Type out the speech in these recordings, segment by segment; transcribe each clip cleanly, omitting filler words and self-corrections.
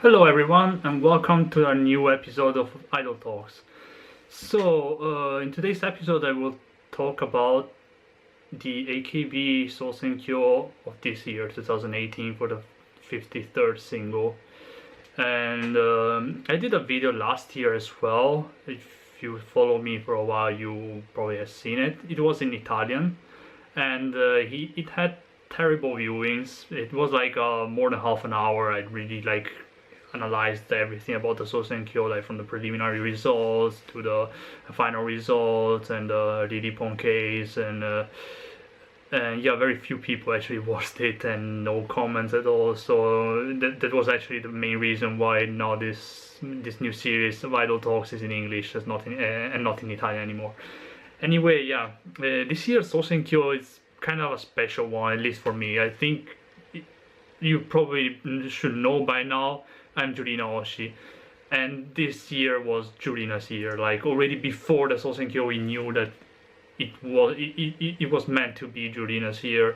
Hello everyone and welcome to our new episode of Idol Talks. In today's episode I will talk about the AKB Sousenkyo of this year, 2018, for the 53rd single. And I did a video last year as well. If you follow me for a while, you probably have seen it. It was in Italian, and it had terrible viewings. It was like more than half an hour. I really analyzed everything about the Sousenkyo, like from the preliminary results to the final results and the Riripon case, and yeah, very few people actually watched it and no comments at all. So that was actually the main reason why now this new series of Idol Talks is in English, it's not in and not in Italian anymore. Anyway, yeah, this year's Sousenkyo is kind of a special one, at least for me. I think you probably should know by now. I'm Jurina-oshi, and this year was Jurina's year. Like already before the Sousenkyo, we knew that it was meant to be Jurina's year,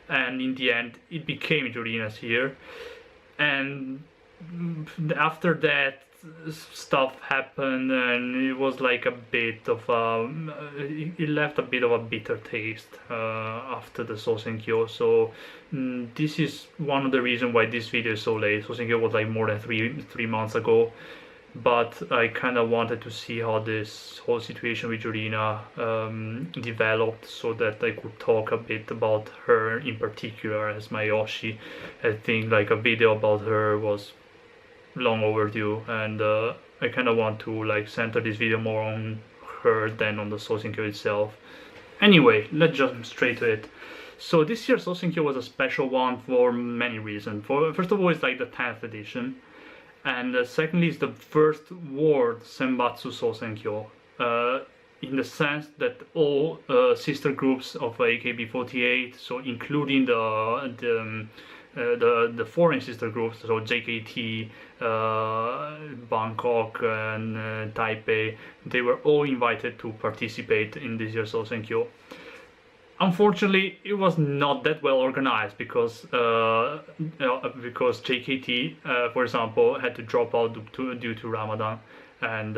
and in the end, it became Jurina's year. And after that, stuff happened, and it was like a bit of it left a bit of a bitter taste after the Sousenkyo. So this is one of the reasons why this video is so late. Sousenkyo was like more than three months ago, but I kind of wanted to see how this whole situation with Jurina developed, so that I could talk a bit about her in particular as my Oshi. I think like a video about her was long overdue, and I kind of want to like center this video more on her than on the Sousenkyo itself. Anyway, let's jump straight to it. So this year's Sousenkyo was a special one for many reasons. First of all, it's like the 10th edition, and secondly, it's the first World Senbatsu Sousenkyo, in the sense that all sister groups of AKB48, so including the foreign sister groups, so JKT, Bangkok, and Taipei, they were all invited to participate in this year's Sousenkyo. Unfortunately, it was not that well organized because JKT, for example, had to drop out due to Ramadan, and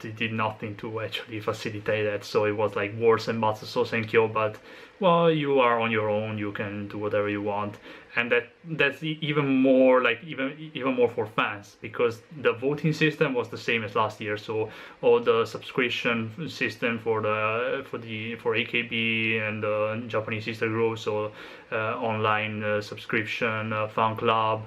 they did nothing to actually facilitate that. So it was like World Senbatsu Sousenkyo, but well, you are on your own, you can do whatever you want, and that's even more like even more for fans, because the voting system was the same as last year. So all the subscription system for AKB and the Japanese sister groups, so online subscription, fan club,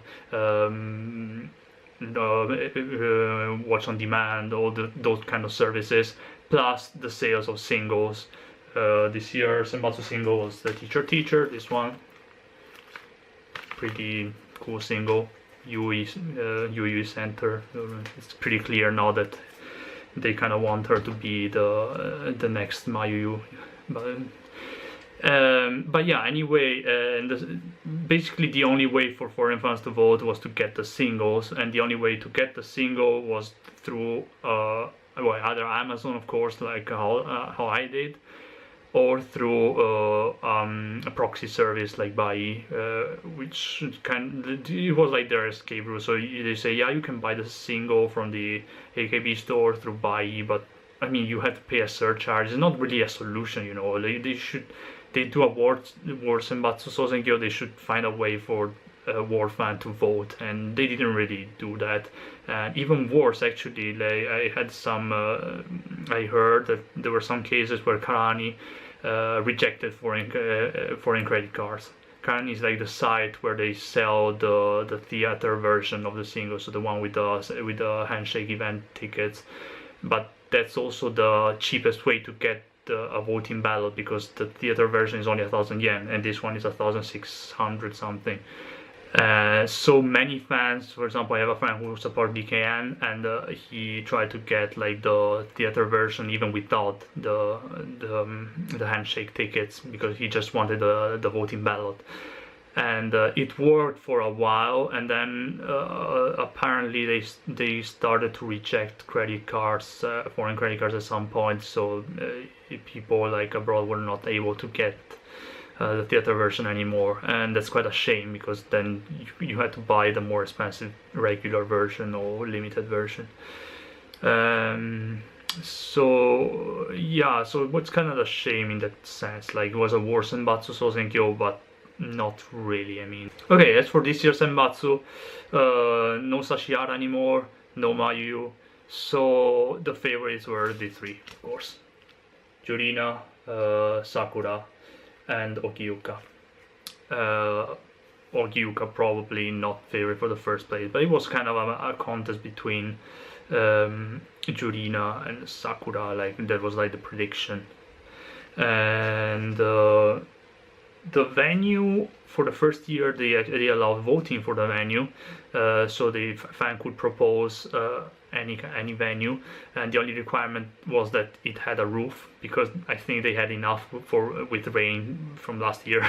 watch on demand, all those kind of services, plus the sales of singles. This year Senbatsu single was the Teacher, this one, pretty cool single, Yui Center. It's pretty clear now that they kind of want her to be the next Mayu. But yeah, anyway, basically the only way for foreign fans to vote was to get the singles, and the only way to get the single was through either Amazon, of course, like how I did, or through a proxy service like Bai, which it was like their escape route. So they say, yeah, you can buy the single from the AKB store through Bai, but I mean, you have to pay a surcharge. It's not really a solution, you know. They do a World Senbatsu Sousenkyo, they should find a way for a World fan to vote, and they didn't really do that. And even worse, actually, I heard that there were some cases where Karani rejected foreign credit cards. Karani is like the site where they sell the theater version of the single, so the one with the handshake event tickets. But that's also the cheapest way to get a voting ballot, because the theater version is only 1,000 yen and this one is 1,600 something. So many fans, for example, I have a friend who supports DKN, and he tried to get like the theater version even without the handshake tickets, because he just wanted the voting ballot. And it worked for a while, and then apparently they started to reject credit cards, foreign credit cards at some point, so people like abroad were not able to get the theater version anymore, and that's quite a shame because then you had to buy the more expensive regular version or limited version. So yeah, so it was kind of a shame in that sense. Like, it was a World Senbatsu Sousenkyo, but not really. I mean, okay, as for this year's Senbatsu, no Sashihara anymore, no Mayuyu. So the favorites were the three, of course: Jurina, Sakura, and Okiuka. Okiuka probably not favorite for the first place, but it was kind of a contest between Jurina and Sakura. Like, that was like the prediction. And the venue for the first year, they allowed voting for the venue, so the fan could propose any venue, and the only requirement was that it had a roof, because I think they had enough with rain from last year.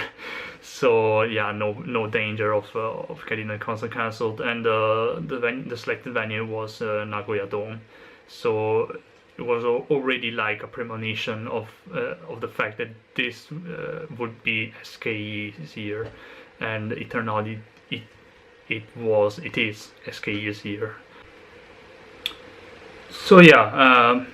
So yeah, no danger of getting a concert cancelled. And the selected venue was Nagoya Dome, so it was already like a premonition of the fact that this would be SKE's year, and it turned out it is SKE's year. So yeah,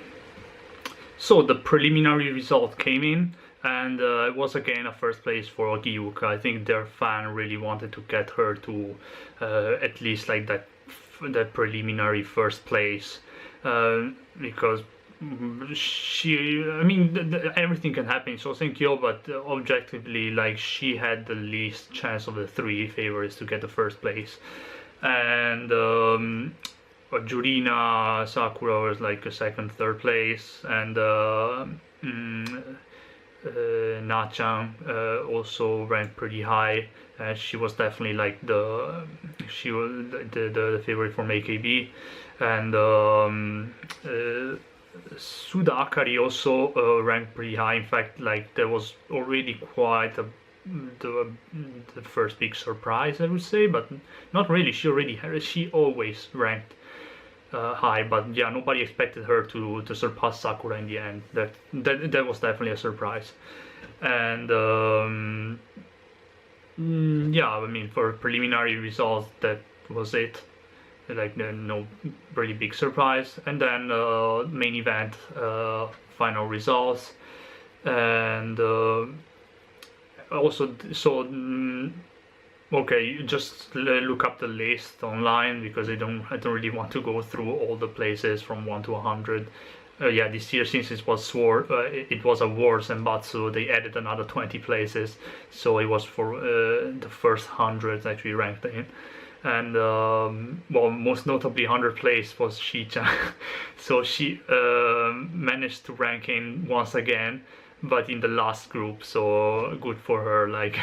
so the preliminary result came in, and it was again a first place for Okiuka. I think their fan really wanted to get her to at least like that preliminary first place, because I mean, everything can happen in Sousenkyo, but objectively, like, she had the least chance of the three favorites to get the first place. And Jurina, Sakura was like a second, third place, and Na-chan also ranked pretty high. She was definitely like the favorite from AKB, and Suda Akari also ranked pretty high. In fact, like, there was already quite the first big surprise, I would say, but not really. She always ranked high, but yeah, nobody expected her to surpass Sakura in the end. That was definitely a surprise. And yeah, I mean, for preliminary results, that was it. Like, no really big surprise. And then main event, final results, and also, so okay, you just look up the list online, because I don't really want to go through all the places from 1 to 100. Yeah, this year, since it was a World Senbatsu, they added another 20 places, so it was for the first 100 actually ranked in. And well, most notably 100th place was Shi-chan. So she managed to rank in once again, but in the last group, so good for her. Like,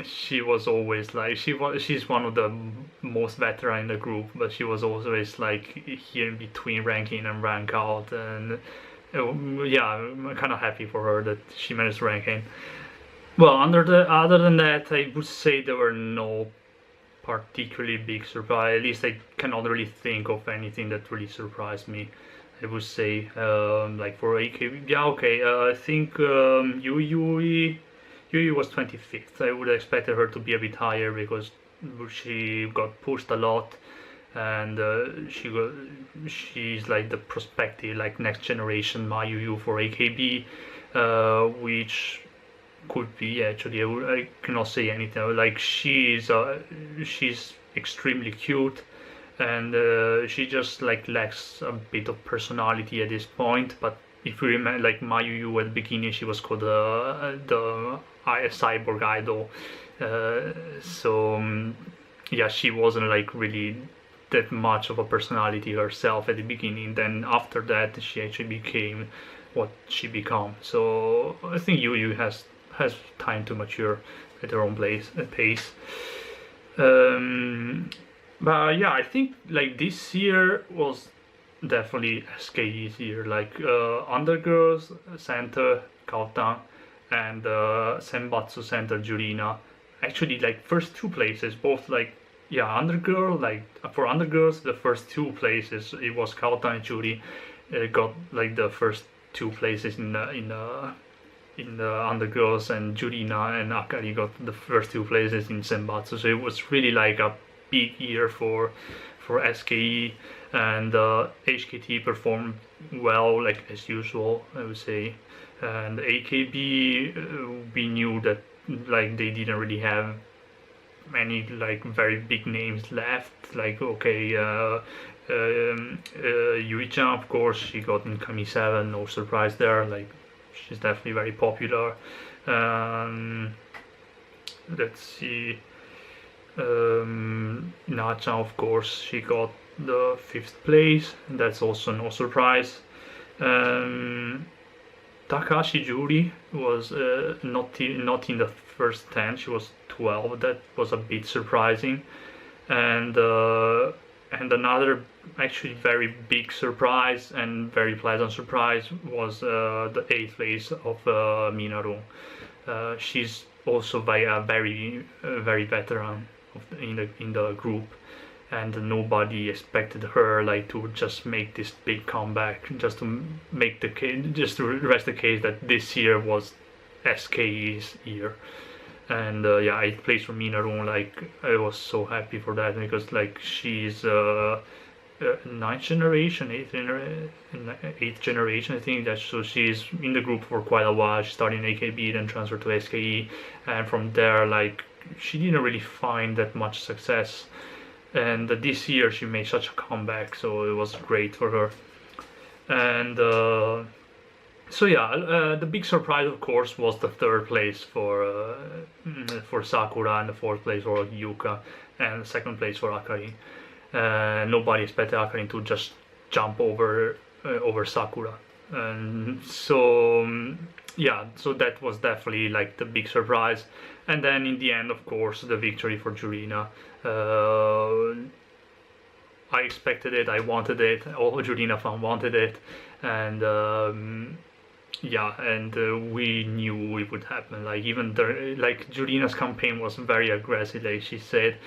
she was always like, she's one of the most veteran in the group, but she was always like here in between ranking and rank out. And yeah, I'm kind of happy for her that she managed to rank in. Well, other than that, I would say there were no particularly big surprise. At least I cannot really think of anything that really surprised me, I would say. Like, for AKB, yeah, okay, I think Yui was 25th. I would have expected her to be a bit higher, because she got pushed a lot, and she's like the prospective, like, next generation Mayuyu for AKB, which could be, actually. I cannot say anything. Like, she's extremely cute, and she just like lacks a bit of personality at this point. But if you remember, like, Mayuyu at the beginning, she was called the cyborg idol, so yeah, she wasn't like really that much of a personality herself at the beginning. Then after that, she actually became what she became. So I think Yu has time to mature at her own pace. But yeah, I think like this year was definitely SKE's year. Like, Undergirls Center Kautan and Senbatsu Center Jurina, actually, like, first two places, both, like, yeah, Undergirl, like, for Undergirls, the first two places, it was Kautan and Juri got like the first two places in in the undergirls, and Jurina and Akari got the first 2 places in Senbatsu. So it was really like a big year for SKE, and HKT performed well, like as usual, I would say. And AKB, we knew that like they didn't really have many like very big names left. Like okay, Yuri-chan, of course, she got in Kami 7, no surprise there. Like she's definitely very popular. Let's see. Na-chan, of course, she got the 5th place. That's also no surprise. Takashi Juri was not in the first 10. She was 12. That was a bit surprising. And another actually very big surprise and very pleasant surprise was the 8th place of Minaru. She's also a very veteran in the group, and nobody expected her like to just make this big comeback, just to make the case, just to rest the case that this year was SKE's year. And yeah, 8th place for Minaru, like I was so happy for that, because like she's 9th generation, 8th generation, I think. That so she's in the group for quite a while. She started in AKB, then transferred to SKE, and from there like she didn't really find that much success. And this year she made such a comeback, so it was great for her. And so yeah, the big surprise, of course, was the 3rd place for Sakura, and the 4th place for Yuka, and the 2nd place for Akari. Nobody expected Akari to just jump over Sakura, and so yeah, so that was definitely like the big surprise. And then in the end, of course, the victory for Jurina. I expected it, I wanted it, all Jurina fan wanted it, and yeah, and we knew it would happen. Like even like Jurina's campaign was very aggressive. Like she said,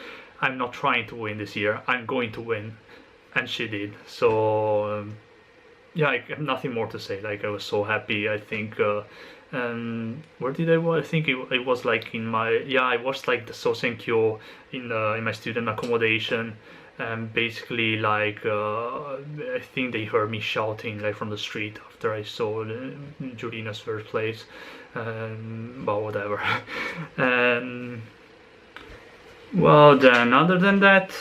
"I'm not trying to win this year. I'm going to win," and she did. So yeah, I have nothing more to say. Like I was so happy. I think. Where did I watch? I think it was like in my I watched like the Sousenkyo in my student accommodation, and basically like I think they heard me shouting like from the street after I saw Jurina's 1st place, but whatever. And well, then other than that,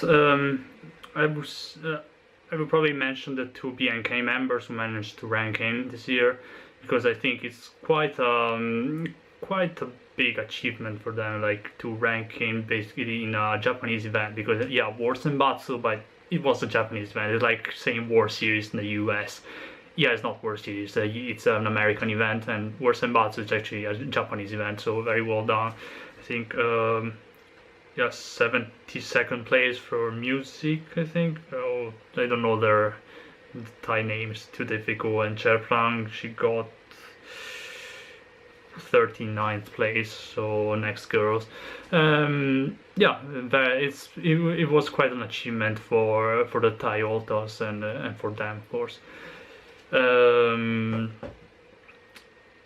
I would probably mention the 2 BNK members who managed to rank in this year, because I think it's quite a big achievement for them, like to rank in basically in a Japanese event. Because yeah, World Senbatsu, but it was a Japanese event. It's like saying World Series in the US. Yeah, it's not World Series. It's an American event, and World Senbatsu is actually a Japanese event. So very well done. I think yeah, 72nd place for music. I think. Oh, I don't know their Thai names, too difficult. And Cherplang, she got 39th place, so next girls. Yeah, it was quite an achievement for the Thai Altas, and for them, of course.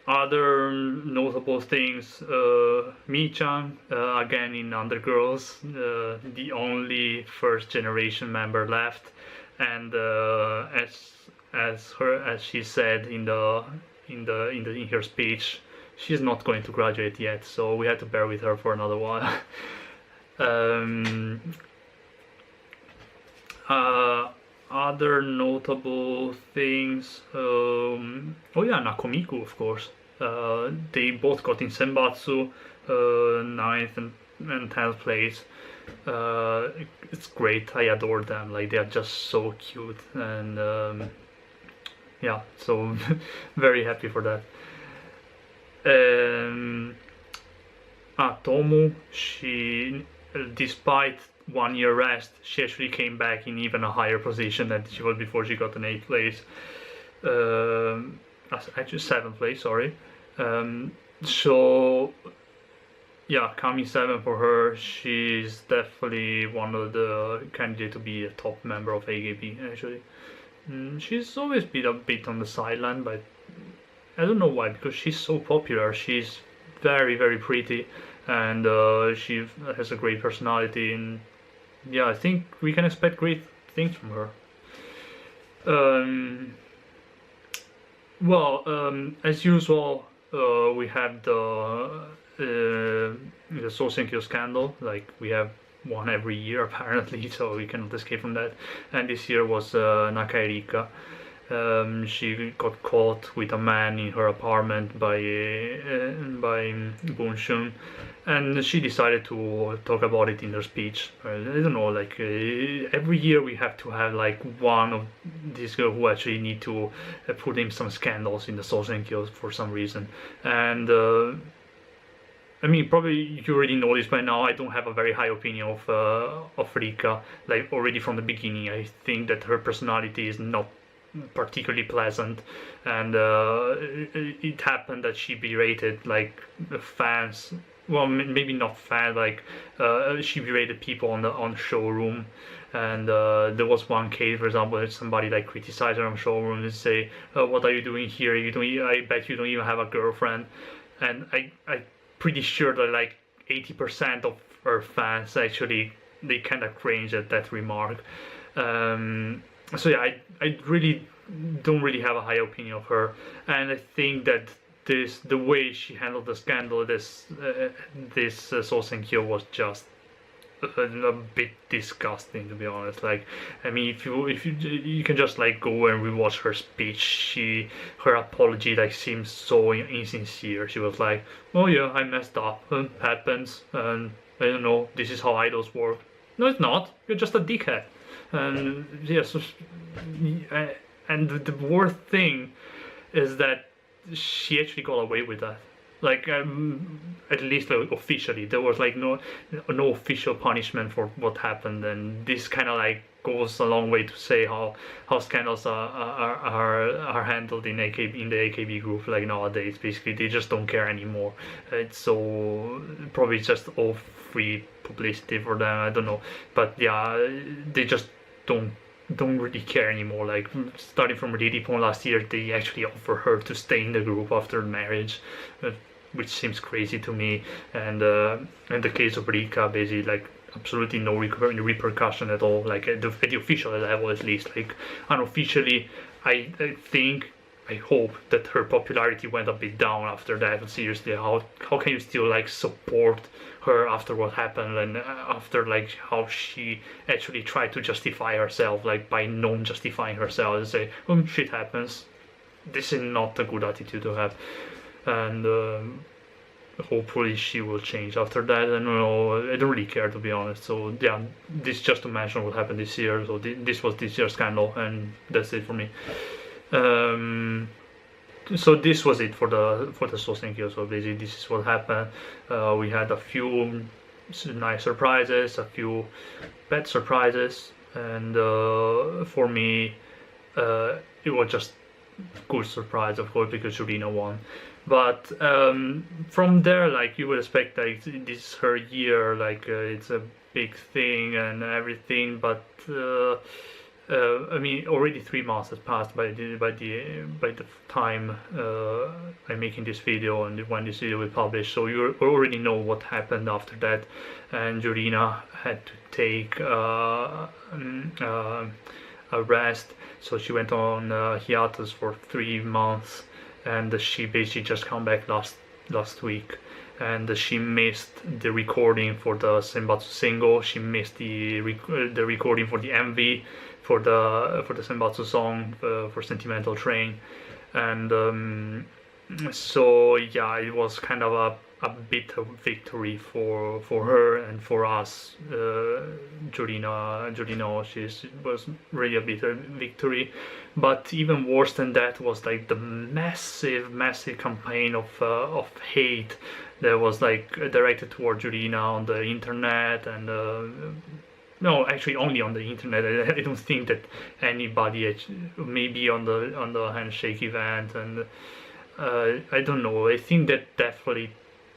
Other notable things, Mi-chan, again in undergirls, the only 1st generation member left, and as she said in her speech, she's not going to graduate yet, so we had to bear with her for another while. Other notable things, oh yeah, Nakomiku, of course. They both got in Senbatsu, 9th and 10th place. It's great. I adore them. Like they are just so cute, and yeah, so very happy for that. Tomo, she, despite 1 year rest, she actually came back in even a higher position than she was before she got an 8th place. Actually 7th place, sorry. So yeah, Kami 7 for her. She's definitely one of the candidates to be a top member of AKB, actually. She's always been a bit on the sideline, but I don't know why, because she's so popular. She's very, very pretty, and she has a great personality, and yeah, I think we can expect great things from her. Um, as usual, we have the Sousenkyo scandal. Like we have one every year apparently, so we cannot escape from that. And this year was Naka. She got caught with a man in her apartment by Bunshun, and she decided to talk about it in her speech. I don't know, like every year we have to have like one of these girls who actually need to put in some scandals in the Sousenkyo for some reason. And I mean, probably you already know this by now. I don't have a very high opinion of Rika. Like already from the beginning, I think that her personality is not particularly pleasant, and it happened that she berated like fans. Well, maybe not fans. Like she berated people on the showroom, and there was one case, for example, that somebody like criticized her on showroom and say, "What are you doing here? You don't. I bet you don't even have a girlfriend." And I pretty sure that like 80% of her fans actually they kind of cringe at that remark. So yeah, I really don't really have a high opinion of her, and I think that the way she handled the scandal, this Sousenkyo was just a bit disgusting, to be honest. Like, I mean, if you can just like go and rewatch her speech, her apology like seems so insincere. She was like, "Oh yeah, I messed up. Happens, and I don't know. This is how idols work." No, it's not. You're just a dickhead. And yes, and the worst thing is that she actually got away with that. Like at least like, officially, there was like no official punishment for what happened, and this kind of like goes a long way to say how scandals are handled in the AKB group. Like nowadays, basically they just don't care anymore. It's so probably just all free publicity for them. I don't know, but yeah, they just don't really care anymore. Like starting from Riripon last year, they actually offer her to stay in the group after marriage, which seems crazy to me. And in the case of Rika, basically like absolutely no repercussion at all. Like at the official level, at least. Like unofficially, I think. I hope that her popularity went a bit down after that. But seriously, how can you still like support her after what happened, and after like how she actually tried to justify herself, like by non-justifying herself and say, shit happens. This is not a good attitude to have, and hopefully she will change after that. I don't know, I don't really care, to be honest. So yeah, this just to mention what happened this year. So this was this year's scandal, and that's it for me. So this was it for the Sousenkyo. So basically this is what happened. We had a few nice surprises, a few bad surprises, and for me it was just good surprise, of course, because Jurina won. But from there, like you would expect, like this is her year, like it's a big thing and everything, but I mean, already 3 months has passed by the time I'm making this video and when this video will publish. So you already know what happened after that, and Jurina had to take a rest. So she went on hiatus for 3 months, and she basically just come back last week. And she missed the recording for the Senbatsu single. She missed the recording for the MV for the Senbatsu song for Sentimental Train, and so yeah, it was kind of a bit of victory for her and for us. Jurina-oshi was really a bitter victory, but even worse than that was like the massive campaign of hate that was like directed toward Jurina on the internet, and no, actually only on the internet. I don't think that anybody, maybe on the handshake event, and I don't know. I think that definitely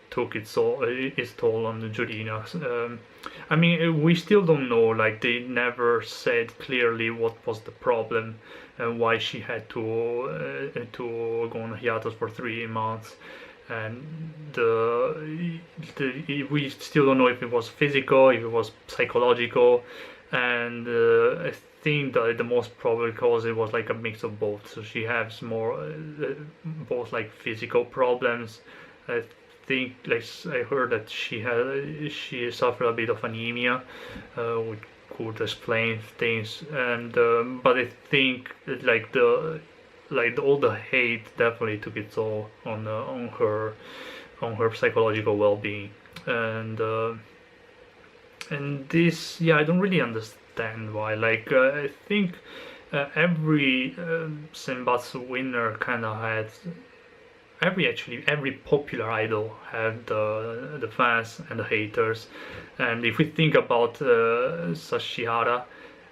took its toll on the Jurina. I mean, we still don't know. Like, they never said clearly what was the problem and why she had to go on hiatus for 3 months. And we still don't know if it was physical, if it was psychological, and I think that the most probable cause it was like a mix of both. So she has more both like physical problems. I think, like I heard that she suffered a bit of anemia, which could explain things. And but I think like all the hate definitely took its toll on her psychological well-being. And this, yeah, I don't really understand why. Like, I think every Senbatsu winner kind of had every popular idol had the fans and the haters. And if we think about Sashihara,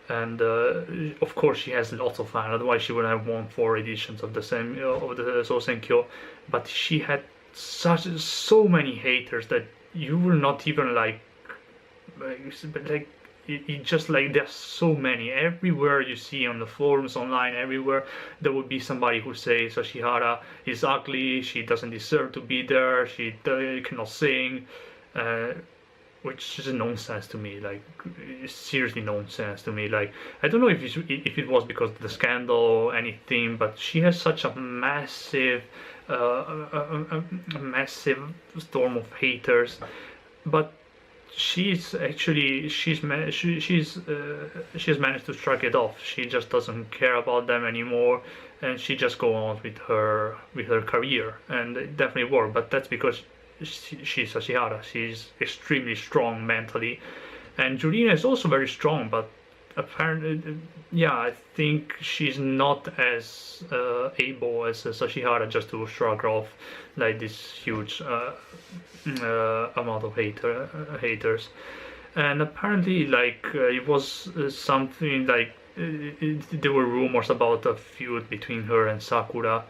and of course she has lots of fans, otherwise she would have won 4 editions of the Sousenkyo. But she had so many haters that you will not even like it just like there's so many everywhere. You see on the forums online, everywhere there would be somebody who says Sashihara is ugly, she doesn't deserve to be there, she cannot sing, which is nonsense to me. Like, seriously nonsense to me. Like, I don't know if it was because of the scandal or anything, but she has such a massive storm of haters. But she's managed to strike it off. She just doesn't care about them anymore, and she just goes on with her career, and it definitely worked. But that's because she's Sashihara. She's extremely strong mentally, and Jurina is also very strong, but apparently, yeah, I think she's not as able as Sashihara just to shrug off like this huge amount of haters. And apparently, like, it was something like there were rumors about a feud between her and Sakura,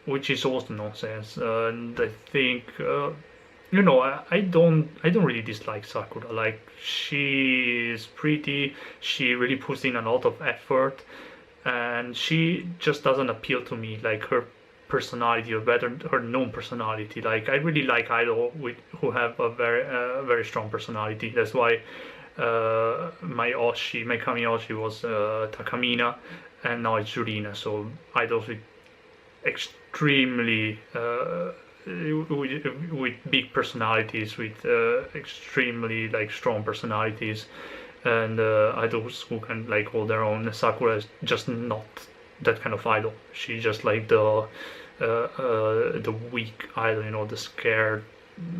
which is also nonsense. And I think I don't really dislike Sakura. Like, she is pretty, she really puts in a lot of effort, and she just doesn't appeal to me, like her personality, or better, her known personality. Like, I really like idol who have a very strong personality. That's why my Kami-oshi was Takamina, and now it's Jurina. So idols with extremely with big personalities, with extremely like strong personalities, and idols who can like hold their own. Sakura is just not that kind of idol. She's just like the weak idol, the scared.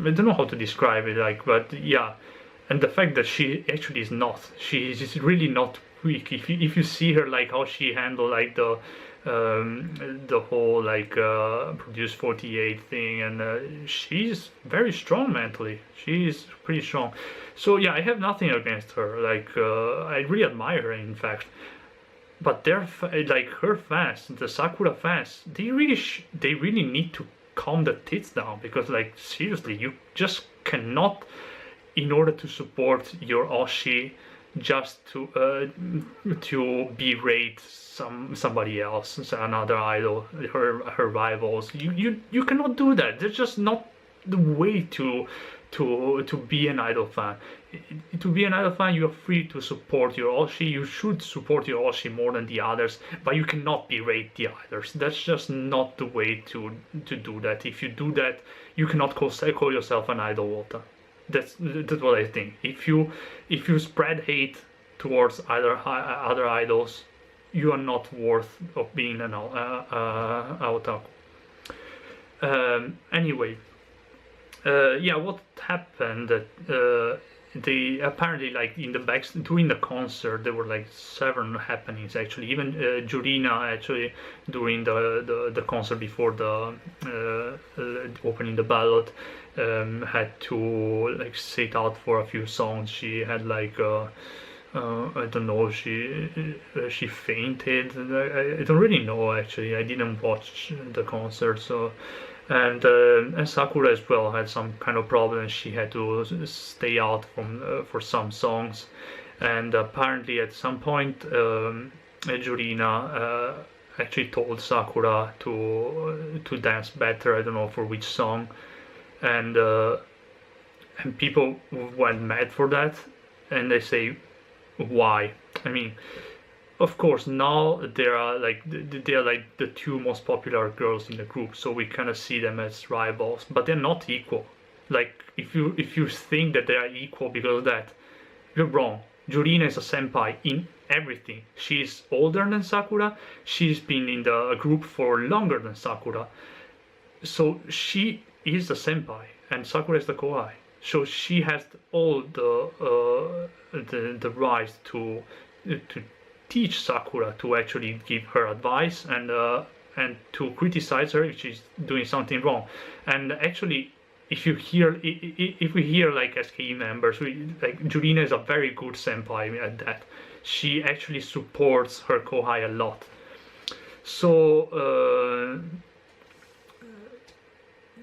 I don't know how to describe it, like, but yeah. And the fact that she actually is not, she's really not weak. If you see her, like how she handled like the whole like Produce 48 thing, and she's very strong mentally. She's pretty strong. So yeah, I have nothing against her. Like, I really admire her, in fact. But they're like her fans, the Sakura fans. They really need to calm their tits down, because like seriously, you just cannot, in order to support your Oshi, just to berate somebody else, another idol, her rivals. You cannot do that. That's just not the way to be an idol fan. To be an idol fan, you are free to support your Oshi. You should support your Oshi more than the others, but you cannot berate the others. That's just not the way to do that. If you do that, you cannot call yourself an idol voter. That's what I think. If you spread hate towards other idols, you are not worth of being an otaku. Anyway, yeah, what happened? They apparently, like, in the during the concert, there were like several happenings actually. Even Jurina actually, during the concert before the opening the ballot, had to like sit out for a few songs. She had like I don't know, she fainted. I don't really know actually. I didn't watch the concert, so And Sakura as well had some kind of problems. She had to stay out from for some songs, and apparently at some point Jurina actually told Sakura to dance better. I don't know for which song, and and people went mad for that, and they say why? I mean, of course now they are like the two most popular girls in the group, so we kind of see them as rivals, but they're not equal. Like if you think that they are equal because of that, you're wrong. Jurina is a senpai in everything. She's older than Sakura. She's been in the group for longer than Sakura, so she is the senpai and Sakura is the kohai. So she has all the right to teach Sakura, to actually give her advice and to criticize her if she's doing something wrong. And actually, if we hear like SKE members, like Jurina is a very good senpai at that. She actually supports her kohai a lot. So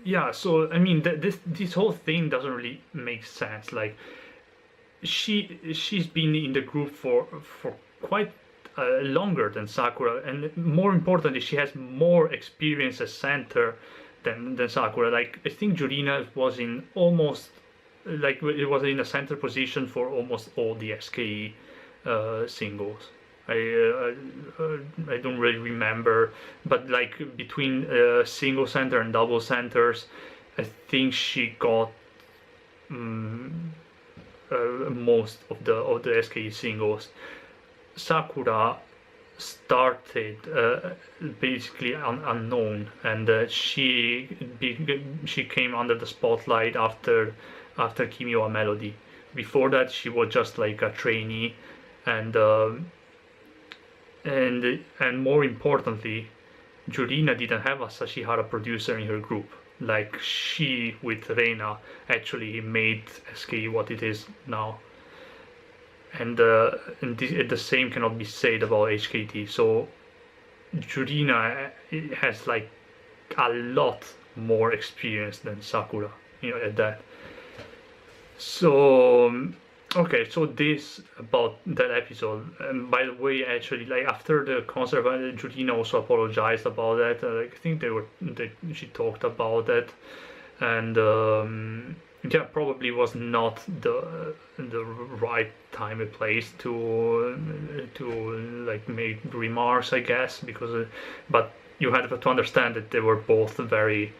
yeah, so I mean this whole thing doesn't really make sense. Like she's been in the group for quite longer than Sakura, and more importantly, she has more experience as center than Sakura. Like I think Jurina was in almost like it was in a center position for almost all the SKE singles. I don't really remember, but like between single center and double centers, I think she got most of the SKE singles. Sakura started basically unknown, and she came under the spotlight after Kimi wa Melody. Before that, she was just like a trainee, and more importantly, Jurina didn't have a Sashihara producer in her group. Like she with Reina actually made SKE what it is now. And the same cannot be said about HKT. So Jurina has like a lot more experience than Sakura, you know, at that. So okay, so this about that episode. And by the way, actually, like after the concert, Jurina also apologized about that. I think she talked about that, and yeah, probably was not the right time and place to like make remarks, I guess, because but you had to understand that they were both very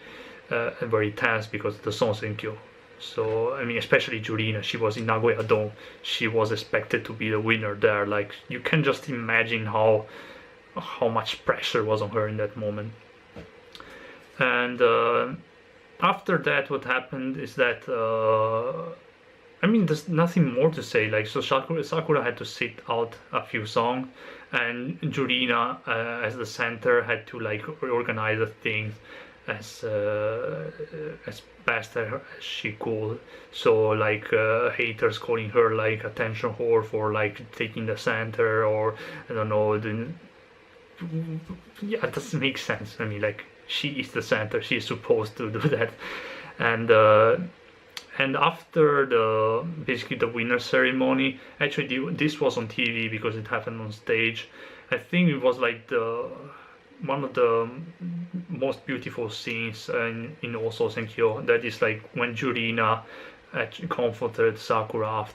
tense because of the Sousekyo. So I mean, especially Jurina, she was in Nagoya Dome. She was expected to be the winner there. Like you can just imagine how much pressure was on her in that moment. And after that, what happened is that I mean, there's nothing more to say. Like, so Sakura had to sit out a few songs, and Jurina, as the center, had to like reorganize the things as best as she could. So like haters calling her like attention whore for like taking the center, or I don't know. Yeah, it doesn't make sense. I mean, like she is the center; she's supposed to do that, and after basically the winner ceremony, actually this was on TV because it happened on stage. I think it was like one of the most beautiful scenes in all Sousenkyo. That is like when Jurina actually comforted Sakura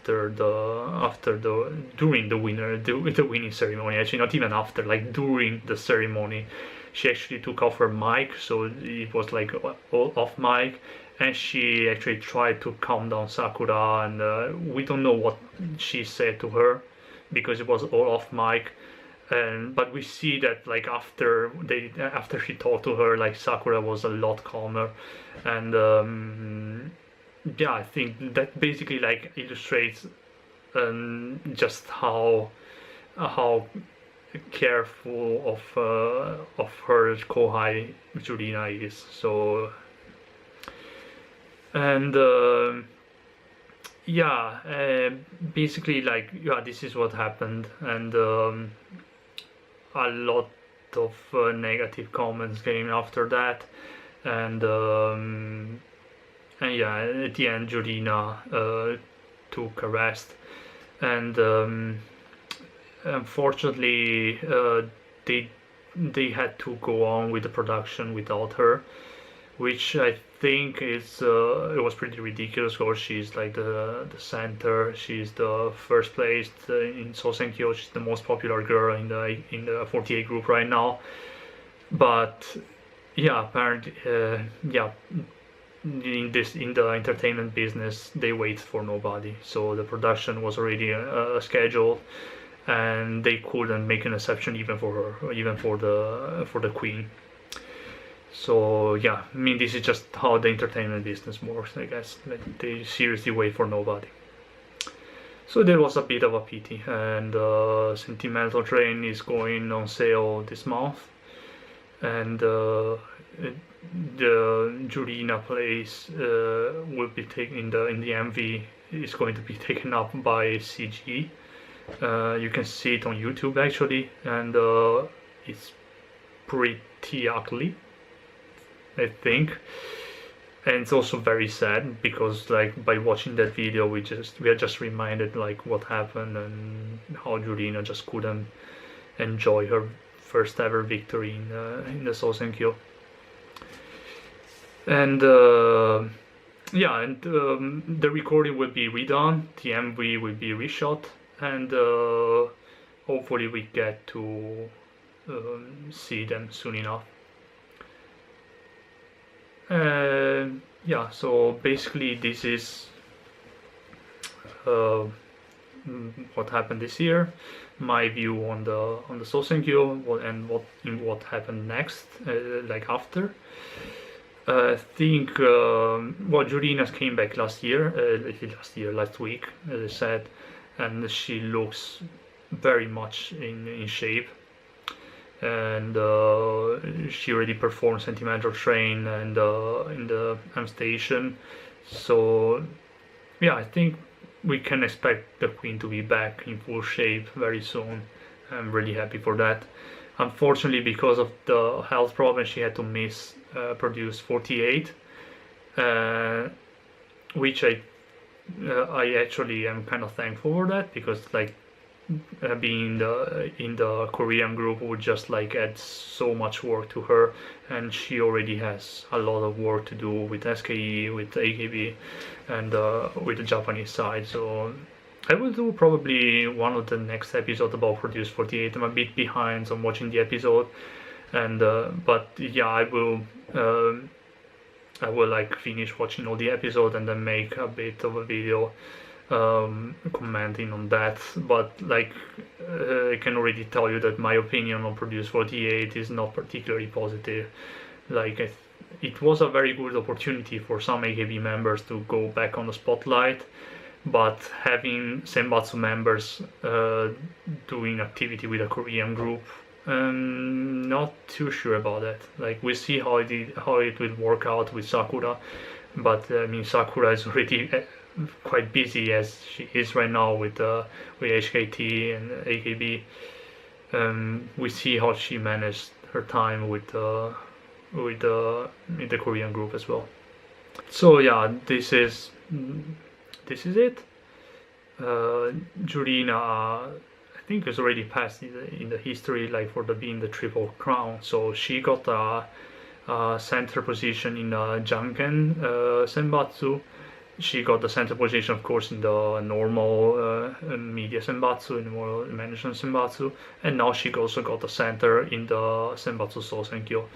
during the winning ceremony. Actually, not even after, like during the ceremony, she actually took off her mic, so it was like all off mic, and she actually tried to calm down Sakura, and we don't know what she said to her because it was all off mic. But we see that like after she talked to her, like Sakura was a lot calmer, and yeah, I think that basically like illustrates just how careful of her kohai Jurina is. So and yeah, basically like yeah, this is what happened, and a lot of negative comments came after that, and yeah, at the end Jurina took a rest, and unfortunately they had to go on with the production without her, which I think is it was pretty ridiculous. Because she's like the center, she's the first place in Sousenkyo, she's the most popular girl in the 48 group right now. But yeah, apparently yeah, in the entertainment business they wait for nobody, so the production was already scheduled, and they couldn't make an exception even for her, even for the queen. So yeah, I mean, this is just how the entertainment business works, I guess. Like, they seriously wait for nobody. So there was a bit of a pity, and Sentimental Train is going on sale this month, and the Jurina place will be taken in the MV is going to be taken up by CG. You can see it on YouTube actually, and it's pretty ugly, I think. And it's also very sad because, like, by watching that video we are just reminded like what happened and how Jurina just couldn't enjoy her first ever victory in the Sousenkyo. And yeah, and the recording will be redone, the MV will be reshot, and hopefully we get to see them soon enough. Yeah, so basically this is what happened this year, my view on the Sousenkyo, and what happened next, like after. I think Jurina came back last week, as I said, and she looks very much in shape, and she already performed Sentimental Train and in the M Station, so yeah, I think we can expect the Queen to be back in full shape very soon. I'm really happy for that. Unfortunately, because of the health problem, she had to miss Produce 48, which I actually am kind of thankful for that, because like being in the Korean group would just like add so much work to her, and she already has a lot of work to do with SKE, with AKB, and with the Japanese side. So I will do probably one of the next episodes about Produce 48. I'm a bit behind on watching the episode, and but yeah, I will like finish watching all the episodes and then make a bit of a video commenting on that. But like I can already tell you that my opinion on Produce 48 is not particularly positive. Like it was a very good opportunity for some AKB members to go back on the spotlight, but having Senbatsu members doing activity with a Korean group, not too sure about that. Like, we see how it will work out with Sakura, but I mean, Sakura is already quite busy as she is right now with HKT and AKB. We see how she managed her time with the Korean group as well. So yeah, this is it. Jurina, I think, has already passed in the history, like for being the Triple Crown. So she got a center position in Janken Senbatsu. She got the center position, of course, in the normal media Senbatsu, in the more management Senbatsu, and now she also got the center in the Senbatsu Sousenkyo.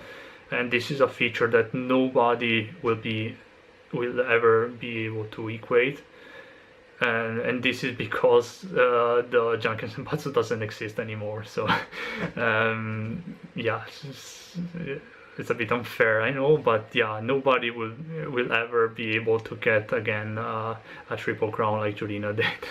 And this is a feature that nobody will ever be able to equate. And this is because the Janken Senbatsu doesn't exist anymore. So yeah, it's a bit unfair, I know, but yeah, nobody will ever be able to get again a Triple Crown like Jurina did.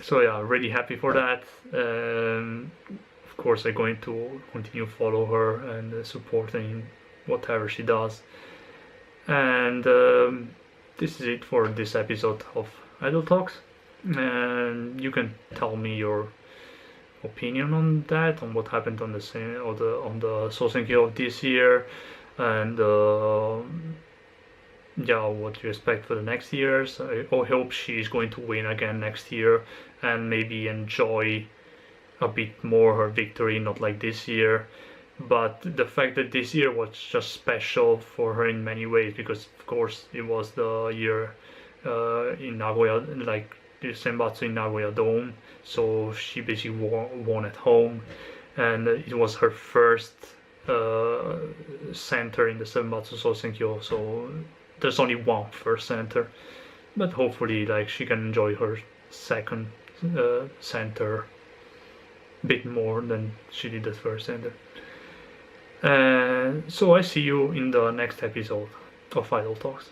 So yeah, really happy for that. Of course, I'm going to continue follow her and support her in whatever she does. And this is it for this episode of Idol Talks. And you can tell me your opinion on that, on what happened on the Sousenkyo of this year, and yeah, what you expect for the next years. I hope she's going to win again next year and maybe enjoy a bit more her victory, not like this year. But the fact that this year was just special for her in many ways, because of course it was the year in Nagoya, like the Senbatsu in Nagoya Dome, so she basically won at home, and it was her first center in the Senbatsu Sousenkyo, so there's only one first center, but hopefully like she can enjoy her second center a bit more than she did the first center. So I see you in the next episode of Idol Talks.